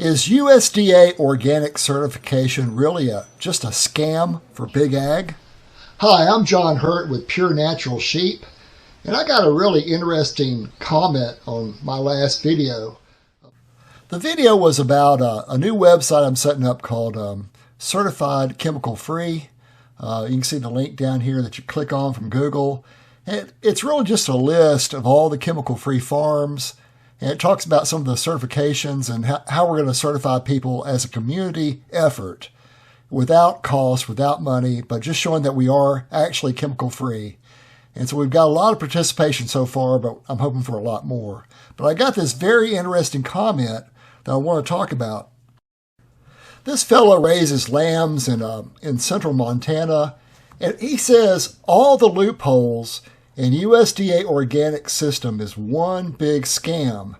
Is USDA Organic Certification really just a scam for big ag? Hi, I'm John Hurt with Pure Natural Sheep, and I got a really interesting comment on my last video. The video was about a new website I'm setting up called Certified Chemical Free. You can see the link down here that you click on from Google. And it's really just a list of all the chemical-free farms. And it talks about some of the certifications and how we're going to certify people as a community effort without cost, without money, but just showing that we are actually chemical-free. And so we've got a lot of participation so far, but I'm hoping for a lot more. But I got this very interesting comment that I want to talk about. This fellow raises lambs in central Montana, and he says all the loopholes in USDA organic system is one big scam.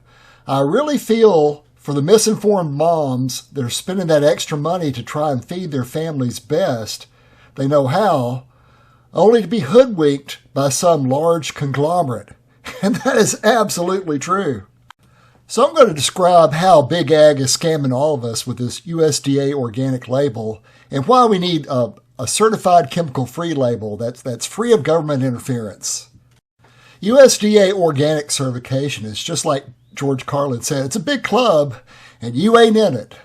I really feel for the misinformed moms that are spending that extra money to try and feed their families best they know how, only to be hoodwinked by some large conglomerate. And that is absolutely true. So I'm going to describe how Big Ag is scamming all of us with this USDA organic label and why we need a certified chemical-free label that's free of government interference. USDA Organic Certification is just like George Carlin said, it's a big club and you ain't in it.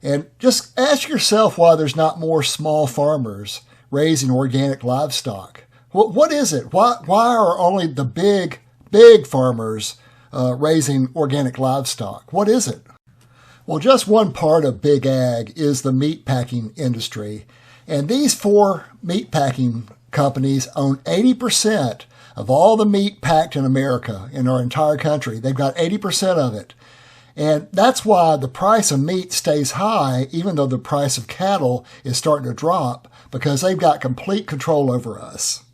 And just ask yourself why there's not more small farmers raising organic livestock. What is it? Why are only the big farmers raising organic livestock? What is it? Well, just one part of Big Ag is the meat packing industry. And these 4 meat packing companies own 80% of all the meat packed in America, in our entire country. They've got 80% of it. And that's why the price of meat stays high, even though the price of cattle is starting to drop, because they've got complete control over us.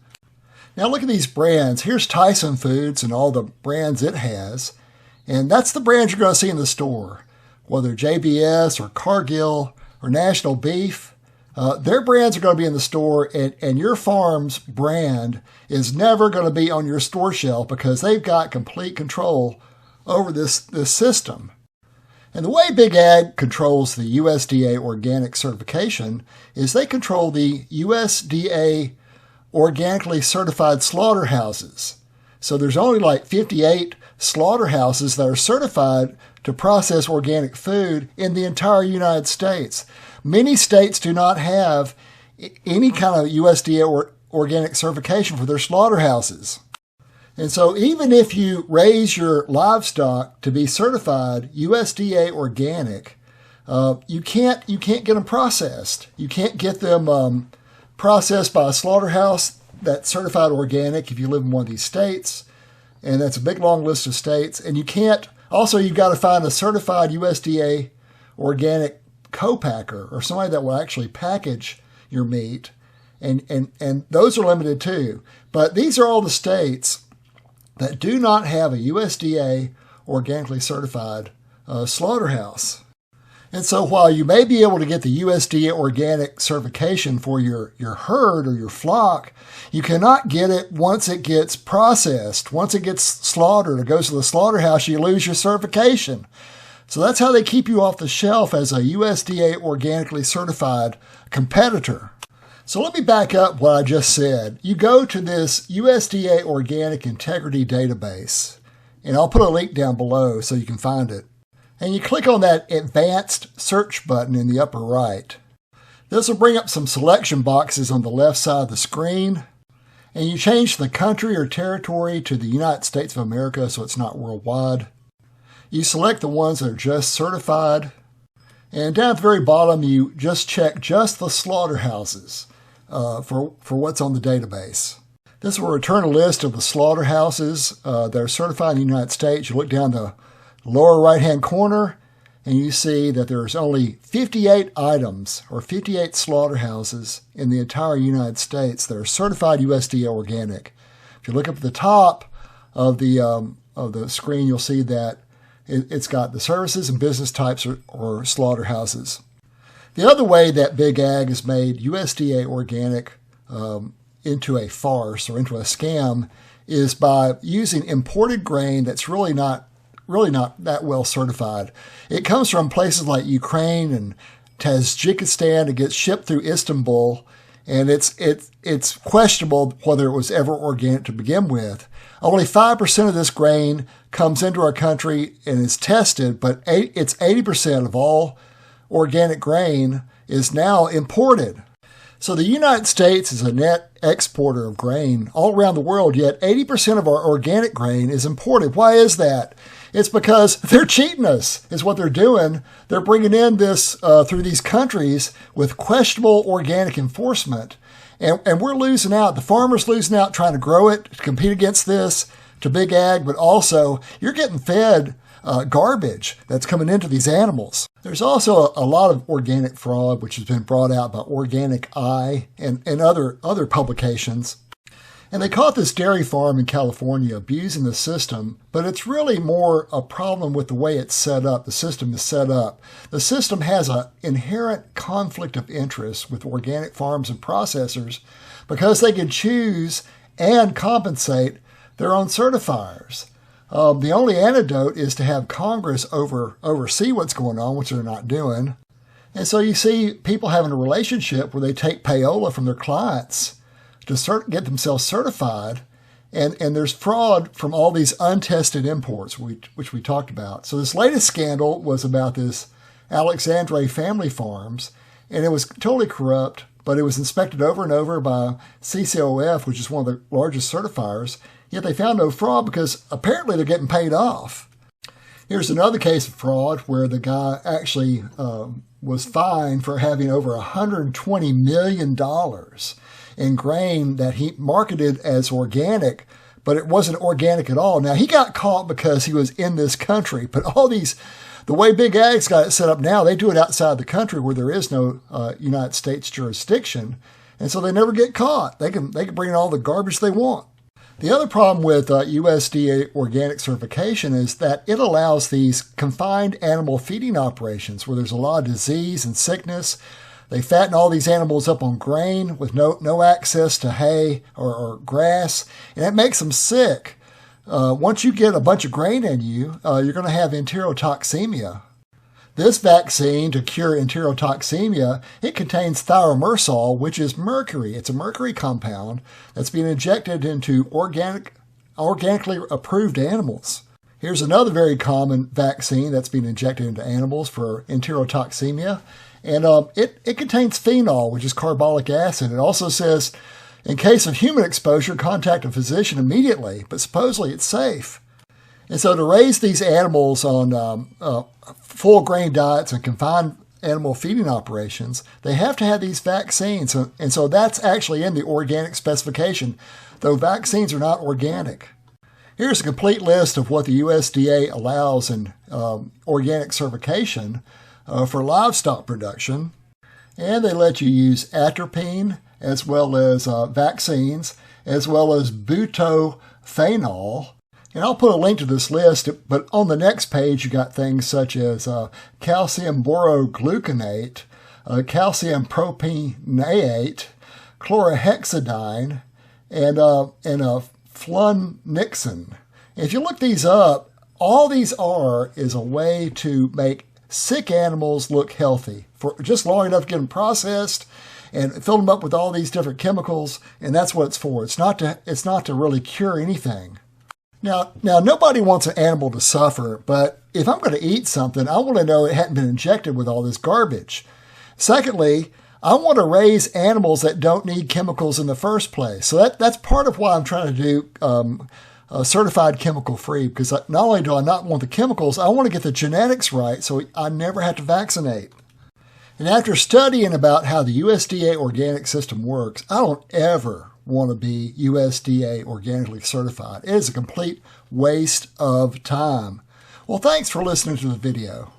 Now look at these brands. Here's Tyson Foods and all the brands it has. And that's the brands you're going to see in the store. Whether JBS or Cargill or National Beef, their brands are going to be in the store, and your farm's brand is never going to be on your store shelf because they've got complete control over this system. And the way Big Ag controls the USDA Organic Certification is they control the USDA Organically Certified Slaughterhouses. So there's only like 58 slaughterhouses that are certified to process organic food in the entire United States. Many states do not have any kind of USDA organic certification for their slaughterhouses. And so even if you raise your livestock to be certified USDA organic, you can't get them processed. You can't get them processed by a slaughterhouse that's certified organic if you live in one of these states. And that's a big long list of states. And you can't, also you've got to find a certified USDA organic co-packer or somebody that will actually package your meat. And those are limited too. But these are all the states that do not have a USDA organically certified slaughterhouse. And so while you may be able to get the USDA organic certification for your herd or your flock, you cannot get it once it gets processed. Once it gets slaughtered or goes to the slaughterhouse, you lose your certification. So that's how they keep you off the shelf as a USDA organically certified competitor. So let me back up what I just said. You go to this USDA Organic Integrity Database, and I'll put a link down below so you can find it. And you click on that advanced search button in the upper right. This will bring up some selection boxes on the left side of the screen. And you change the country or territory to the United States of America so it's not worldwide. You select the ones that are just certified. And down at the very bottom, you just check just the slaughterhouses for what's on the database. This will return a list of the slaughterhouses that are certified in the United States. You look down the lower right-hand corner, and you see that there's only 58 items or 58 slaughterhouses in the entire United States that are certified USDA organic. If you look up at the top of the screen, you'll see that it's got the services and business types or slaughterhouses. The other way that Big Ag has made USDA organic into a farce or into a scam is by using imported grain that's really not really not that well certified. It comes from places like Ukraine and Tajikistan. It gets shipped through Istanbul, and it's questionable whether it was ever organic to begin with. Only 5% of this grain comes into our country and is tested, but it's 80% of all organic grain is now imported. So the United States is a net exporter of grain all around the world, yet 80% of our organic grain is imported. Why is that? It's because they're cheating us, is what they're doing. They're bringing in this through these countries with questionable organic enforcement. And we're losing out. The farmer's losing out trying to grow it, to compete against this, to big ag, but also you're getting fed garbage that's coming into these animals. There's also a lot of organic fraud, which has been brought out by Organic Eye and other publications. And they caught this dairy farm in California abusing the system, but it's really more a problem with the way it's set up. The system is set up. The system has an inherent conflict of interest with organic farms and processors because they can choose and compensate their own certifiers. The only antidote is to have Congress oversee what's going on, which they're not doing. And so you see people having a relationship where they take payola from their clients to get themselves certified, and there's fraud from all these untested imports, which we talked about. So this latest scandal was about this Alexandre family farms, and it was totally corrupt, but it was inspected over and over by CCOF, which is one of the largest certifiers, yet they found no fraud because apparently they're getting paid off. Here's another case of fraud where the guy actually was fined for having over $120 million in grain that he marketed as organic, but it wasn't organic at all. Now, he got caught because he was in this country, but the way Big Ag's got it set up now, they do it outside the country where there is no United States jurisdiction, and so they never get caught. They can bring in all the garbage they want. The other problem with USDA Organic Certification is that it allows these confined animal feeding operations where there's a lot of disease and sickness. They fatten all these animals up on grain with no access to hay or grass, and it makes them sick. Once you get a bunch of grain in you, you're going to have enterotoxemia. This vaccine to cure enterotoxemia, it contains thiomersal, which is mercury. It's a mercury compound that's being injected into organically approved animals. Here's another very common vaccine that's being injected into animals for enterotoxemia. And it contains phenol, which is carbolic acid. It also says, in case of human exposure, contact a physician immediately, but supposedly it's safe. And so to raise these animals on full grain diets and confined animal feeding operations, they have to have these vaccines. And so that's actually in the organic specification, though vaccines are not organic. Here's a complete list of what the USDA allows in organic certification for livestock production, and they let you use atropine as well as vaccines, as well as butyphenol. And I'll put a link to this list, but on the next page you got things such as calcium borogluconate, calcium propionate, chlorhexidine, and flunixin. If you look these up, all these is a way to make sick animals look healthy for just long enough to get them processed and fill them up with all these different chemicals, and that's what it's for. It's not to really cure anything. Now nobody wants an animal to suffer, but if I'm going to eat something, I want to know it hadn't been injected with all this garbage. Secondly, I want to raise animals that don't need chemicals in the first place. So that's part of why I'm trying to do certified chemical free, because not only do I not want the chemicals, I want to get the genetics right so I never have to vaccinate. And after studying about how the USDA organic system works, I don't ever want to be USDA organically certified. It is a complete waste of time. Well, thanks for listening to the video.